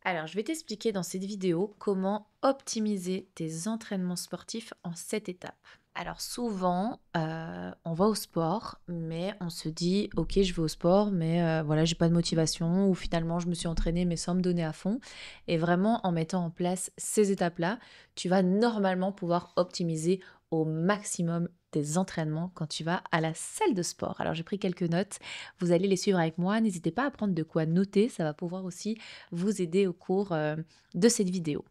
Alors, je vais t'expliquer dans cette vidéo comment optimiser tes entraînements sportifs en 7 étapes. Alors souvent, on va au sport, mais on se dit: «OK, je vais au sport, mais voilà, j'ai pas de motivation» ou finalement je me suis entraînée, mais sans me donner à fond et vraiment en mettant en place ces étapes-là, tu vas normalement pouvoir optimiser au maximum tes entraînements quand tu vas à la salle de sport. Alors j'ai pris quelques notes, vous allez les suivre avec moi. N'hésitez pas à prendre de quoi noter, ça va pouvoir aussi vous aider au cours, de cette vidéo.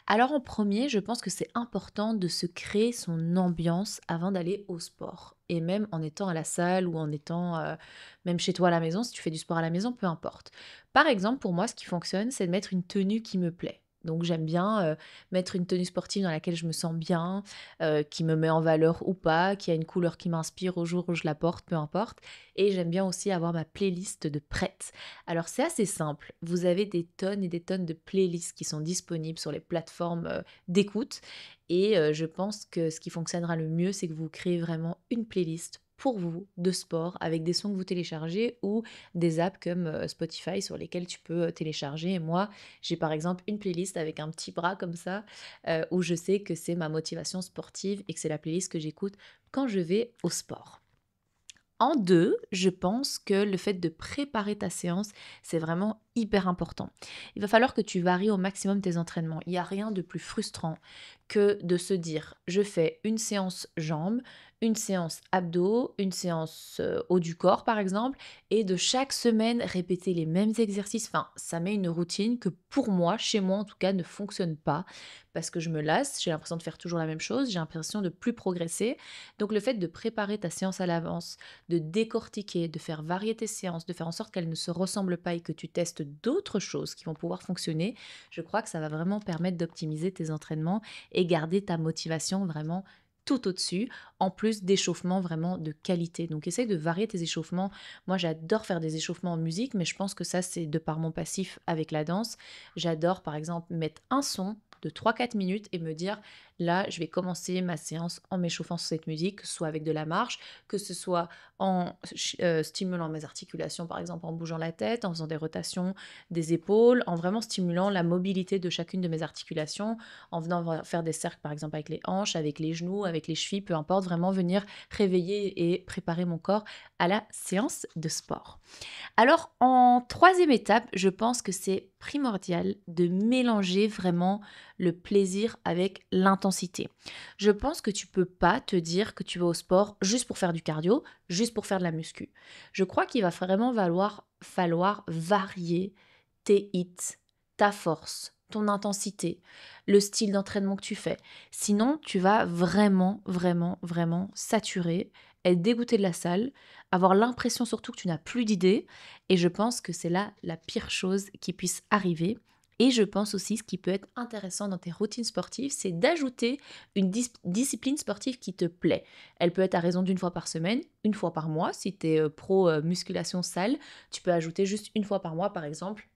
Alors en premier, je pense que c'est important de se créer son ambiance avant d'aller au sport et même en étant à la salle ou en étant, même chez toi à la maison, si tu fais du sport à la maison, peu importe. Par exemple, pour moi, ce qui fonctionne, c'est de mettre une tenue qui me plaît. Donc j'aime bien, mettre une tenue sportive dans laquelle je me sens bien, qui me met en valeur ou pas, qui a une couleur qui m'inspire au jour où je la porte, peu importe et j'aime bien aussi avoir ma playlist de prêtes. Alors c'est assez simple, vous avez des tonnes et des tonnes de playlists qui sont disponibles sur les plateformes, d'écoute et je pense que ce qui fonctionnera le mieux, c'est que vous créez vraiment une playlist pour vous de sport avec des sons que vous téléchargez ou des apps comme, Spotify sur lesquelles tu peux, télécharger et moi, j'ai par exemple une playlist avec un petit bras comme ça, où je sais que c'est ma motivation sportive et que c'est la playlist que j'écoute quand je vais au sport. En 2, je pense que le fait de préparer ta séance, c'est vraiment hyper important. Il va falloir que tu varies au maximum tes entraînements. Il y a rien de plus frustrant que de se dire: «Je fais une séance jambes, une séance abdos, une séance, haut du corps», par exemple et de chaque semaine répéter les mêmes exercices. Enfin, ça met une routine que pour moi, chez moi en tout cas, ne fonctionne pas parce que je me lasse, j'ai l'impression de faire toujours la même chose, j'ai l'impression de plus progresser. Donc le fait de préparer ta séance à l'avance, de décortiquer, de faire varier tes séances, de faire en sorte qu'elles ne se ressemblent pas et que tu testes d'autres choses qui vont pouvoir fonctionner, je crois que ça va vraiment permettre d'optimiser tes entraînements et garder ta motivation vraiment tout au-dessus, en plus d'échauffements vraiment de qualité. Donc essaye de varier tes échauffements. Moi j'adore faire des échauffements en musique, mais je pense que ça c'est de par mon passif avec la danse. J'adore par exemple mettre un son de 3 4 minutes et me dire là je vais commencer ma séance en m'échauffant sur cette musique, soit avec de la marche, que ce soit en stimulant mes articulations, par exemple en bougeant la tête, en faisant des rotations des épaules, en vraiment stimulant la mobilité de chacune de mes articulations, en venant faire des cercles, par exemple avec les hanches, avec les genoux, avec les chevilles, peu importe, vraiment venir réveiller et préparer mon corps à la séance de sport. Alors, en troisième étape, je pense que c'est primordial de mélanger vraiment le plaisir avec l'intensité. Je pense que tu peux pas te dire que tu vas au sport juste pour faire du cardio, juste pour faire de la muscu. Je crois qu'il va vraiment falloir varier tes hits, ta force, ton intensité, le style d'entraînement que tu fais. Sinon, tu vas vraiment, vraiment, vraiment saturer, être dégoûté de la salle, avoir l'impression surtout que tu n'as plus d'idées et je pense que c'est là la pire chose qui puisse arriver. Et je pense aussi, ce qui peut être intéressant dans tes routines sportives, c'est d'ajouter une discipline sportive qui te plaît. Elle peut être à raison d'une fois par semaine, une fois par mois. Si tu es pro musculation salle, tu peux ajouter juste une fois par mois, par exemple,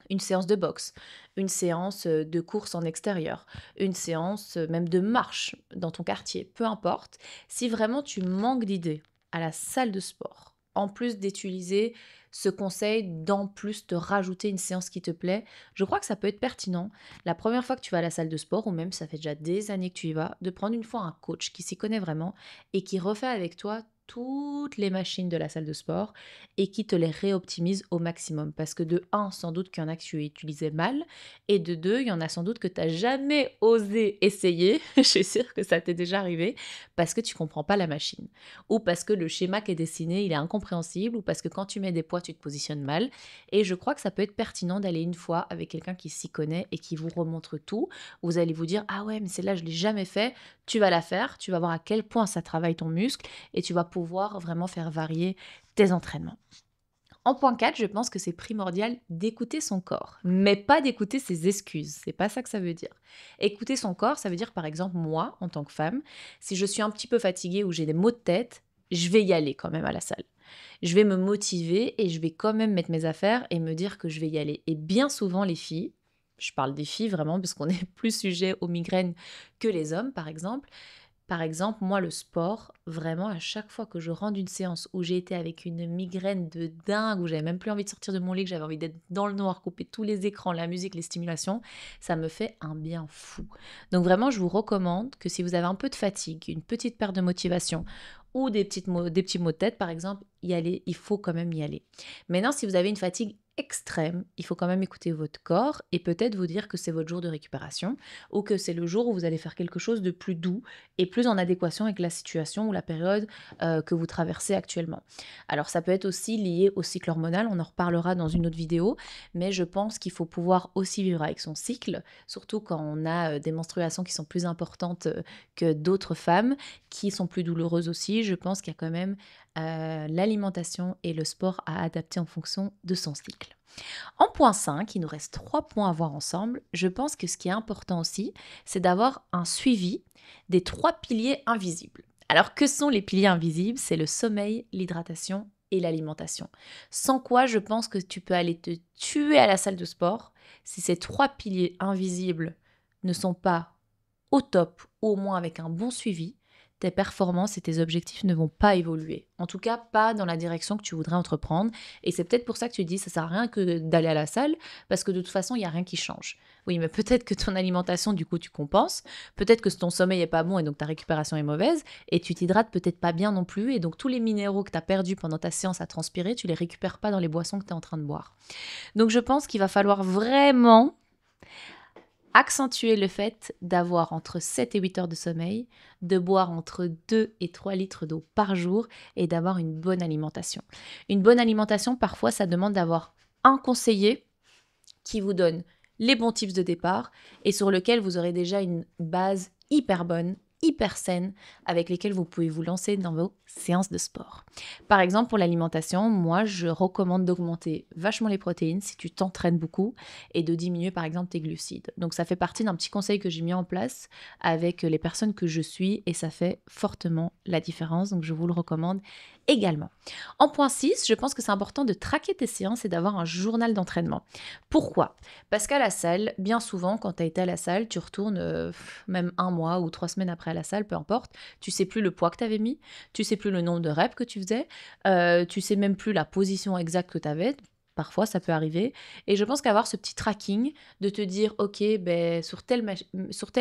une séance de boxe, une séance de course en extérieur, une séance même de marche dans ton quartier, peu importe. Si vraiment tu manques d'idées à la salle de sport, en plus d'utiliser ce conseil d'en plus te rajouter une séance qui te plaît, je crois que ça peut être pertinent. La première fois que tu vas à la salle de sport, ou même ça fait déjà des années que tu y vas, de prendre une fois un coach qui s'y connaît vraiment et qui refait avec toi toutes les machines de la salle de sport et qui te les réoptimise au maximum. Parce que de un, sans doute qu'il y en a que tu utilisais mal, et de deux, il y en a sans doute que tu n'as jamais osé essayer, je suis sûre que ça t'est déjà arrivé, parce que tu comprends pas la machine. Ou parce que le schéma qui est dessiné, il est incompréhensible, ou parce que quand tu mets des poids, tu te positionnes mal. Et je crois que ça peut être pertinent d'aller une fois avec quelqu'un qui s'y connaît et qui vous remontre tout. Vous allez vous dire, ah ouais, mais celle-là, je ne l'ai jamais fait. Tu vas la faire, tu vas voir à quel point ça travaille ton muscle et tu vas pouvoir vraiment faire varier tes entraînements. En point 4, je pense que c'est primordial d'écouter son corps, mais pas d'écouter ses excuses. C'est pas ça que ça veut dire. Écouter son corps, ça veut dire par exemple moi, en tant que femme, si je suis un petit peu fatiguée ou j'ai des maux de tête, je vais y aller quand même à la salle. Je vais me motiver et je vais quand même mettre mes affaires et me dire que je vais y aller. Et bien souvent, les filles, je parle des filles vraiment parce qu'on est plus sujet aux migraines que les hommes, par exemple, Par exemple, moi, le sport, vraiment, à chaque fois que je rentre d'une séance où j'ai été avec une migraine de dingue, où j'avais même plus envie de sortir de mon lit, que j'avais envie d'être dans le noir, couper tous les écrans, la musique, les stimulations, ça me fait un bien fou. Donc vraiment, je vous recommande que si vous avez un peu de fatigue, une petite perte de motivation ou des petits maux de tête, par exemple, y aller, il faut quand même y aller. Maintenant, si vous avez une fatigue extrême, il faut quand même écouter votre corps et peut-être vous dire que c'est votre jour de récupération ou que c'est le jour où vous allez faire quelque chose de plus doux et plus en adéquation avec la situation ou la période que vous traversez actuellement. Alors ça peut être aussi lié au cycle hormonal, on en reparlera dans une autre vidéo, mais je pense qu'il faut pouvoir aussi vivre avec son cycle, surtout quand on a des menstruations qui sont plus importantes que d'autres femmes, qui sont plus douloureuses aussi. Je pense qu'il y a quand même l'alimentation et le sport à adapter en fonction de son cycle. En point 5, il nous reste 3 points à voir ensemble. Je pense que ce qui est important aussi, c'est d'avoir un suivi des 3 piliers invisibles. Alors que sont les piliers invisibles? C'est le sommeil, l'hydratation et l'alimentation. Sans quoi, je pense que tu peux aller te tuer à la salle de sport si ces 3 piliers invisibles ne sont pas au top ou au moins avec un bon suivi. Tes performances et tes objectifs ne vont pas évoluer. En tout cas, pas dans la direction que tu voudrais entreprendre. Et c'est peut-être pour ça que tu dis, ça sert à rien que d'aller à la salle, parce que de toute façon, il n'y a rien qui change. Oui, mais peut-être que ton alimentation, du coup, tu compenses. Peut-être que ton sommeil n'est pas bon et donc ta récupération est mauvaise. Et tu t'hydrates peut-être pas bien non plus. Et donc, tous les minéraux que tu as perdus pendant ta séance à transpirer, tu les récupères pas dans les boissons que tu es en train de boire. Donc, je pense qu'il va falloir vraiment accentuer le fait d'avoir entre 7 et 8 heures de sommeil, de boire entre 2 et 3 litres d'eau par jour et d'avoir une bonne alimentation. Une bonne alimentation, parfois, ça demande d'avoir un conseiller qui vous donne les bons tips de départ et sur lequel vous aurez déjà une base hyper bonne, hyper saine, avec lesquelles vous pouvez vous lancer dans vos séances de sport. Par exemple, pour l'alimentation, moi, je recommande d'augmenter vachement les protéines si tu t'entraînes beaucoup et de diminuer, par exemple, tes glucides. Donc, ça fait partie d'un petit conseil que j'ai mis en place avec les personnes que je suis et ça fait fortement la différence. Donc, je vous le recommande également. En point 6, je pense que c'est important de traquer tes séances et d'avoir un journal d'entraînement. Pourquoi? Parce qu'à la salle, bien souvent, quand tu as été à la salle, tu retournes même un mois ou 3 semaines après à la salle, peu importe, tu sais plus le poids que tu avais mis, tu sais plus le nombre de reps que tu faisais, tu sais même plus la position exacte que tu avais. Parfois, ça peut arriver. Et je pense qu'avoir ce petit tracking, de te dire, OK, ben, sur telle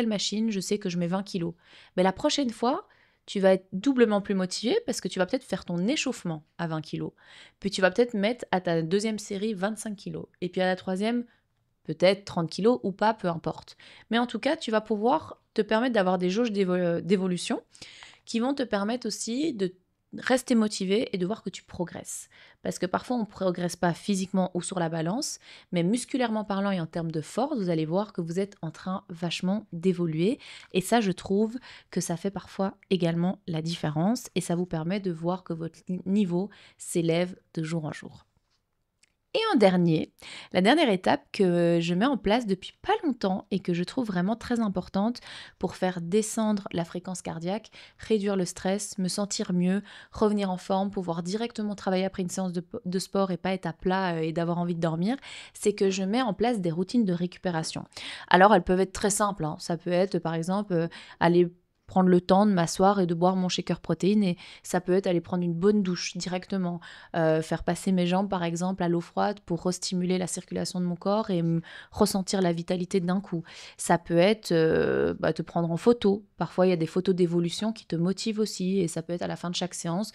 machine, je sais que je mets 20 kilos. Ben, la prochaine fois, tu vas être doublement plus motivé parce que tu vas peut-être faire ton échauffement à 20 kilos. Puis tu vas peut-être mettre à ta deuxième série 25 kilos. Et puis à la troisième, peut-être 30 kilos ou pas, peu importe. Mais en tout cas, tu vas pouvoir te permettre d'avoir des jauges d'évolution qui vont te permettre aussi de rester motivé et de voir que tu progresses. Parce que parfois, on ne progresse pas physiquement ou sur la balance, mais musculairement parlant et en termes de force, vous allez voir que vous êtes en train vachement d'évoluer. Et ça, je trouve que ça fait parfois également la différence et ça vous permet de voir que votre niveau s'élève de jour en jour. Et en dernier, la dernière étape que je mets en place depuis pas longtemps et que je trouve vraiment très importante pour faire descendre la fréquence cardiaque, réduire le stress, me sentir mieux, revenir en forme, pouvoir directement travailler après une séance de sport et pas être à plat et d'avoir envie de dormir, c'est que je mets en place des routines de récupération. Alors elles peuvent être très simples, hein. Ça peut être par exemple aller prendre le temps de m'asseoir et de boire mon shaker protéine et ça peut être aller prendre une bonne douche directement, faire passer mes jambes par exemple à l'eau froide pour restimuler la circulation de mon corps et ressentir la vitalité d'un coup. Ça peut être te prendre en photo. Parfois il y a des photos d'évolution qui te motivent aussi et ça peut être à la fin de chaque séance,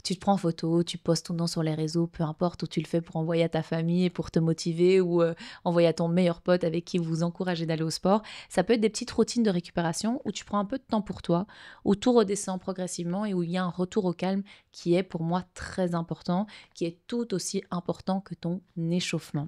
tu te prends en photo, tu postes ton nom sur les réseaux, peu importe où tu le fais pour envoyer à ta famille et pour te motiver ou envoyer à ton meilleur pote avec qui vous vous encouragez d'aller au sport. Ça peut être des petites routines de récupération où tu prends un peu de temps pour toi, où tout redescend progressivement et où il y a un retour au calme qui est pour moi très important, qui est tout aussi important que ton échauffement.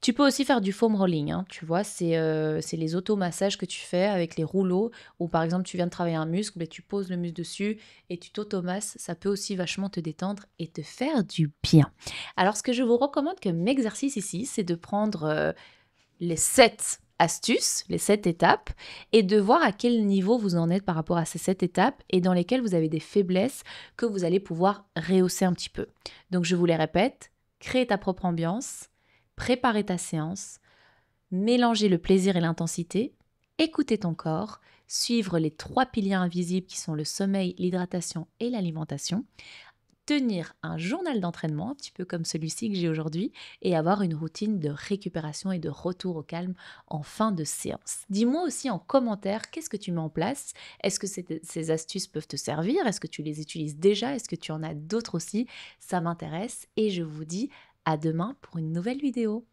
Tu peux aussi faire du foam rolling, hein, tu vois, c'est les automassages que tu fais avec les rouleaux où par exemple tu viens de travailler un muscle, ben, tu poses le muscle dessus et tu t'automasses. Ça peut aussi vachement te détendre et te faire du bien. Alors ce que je vous recommande comme exercice ici, c'est de prendre les 7 astuces, les 7 étapes, et de voir à quel niveau vous en êtes par rapport à ces 7 étapes et dans lesquelles vous avez des faiblesses que vous allez pouvoir rehausser un petit peu. Donc je vous les répète, créer ta propre ambiance, préparer ta séance, mélanger le plaisir et l'intensité, écouter ton corps, suivre les 3 piliers invisibles qui sont le sommeil, l'hydratation et l'alimentation, tenir un journal d'entraînement, un petit peu comme celui-ci que j'ai aujourd'hui, et avoir une routine de récupération et de retour au calme en fin de séance. Dis-moi aussi en commentaire qu'est-ce que tu mets en place. Est-ce que ces astuces peuvent te servir? Est-ce que tu les utilises déjà? Est-ce que tu en as d'autres aussi? Ça m'intéresse et je vous dis à demain pour une nouvelle vidéo.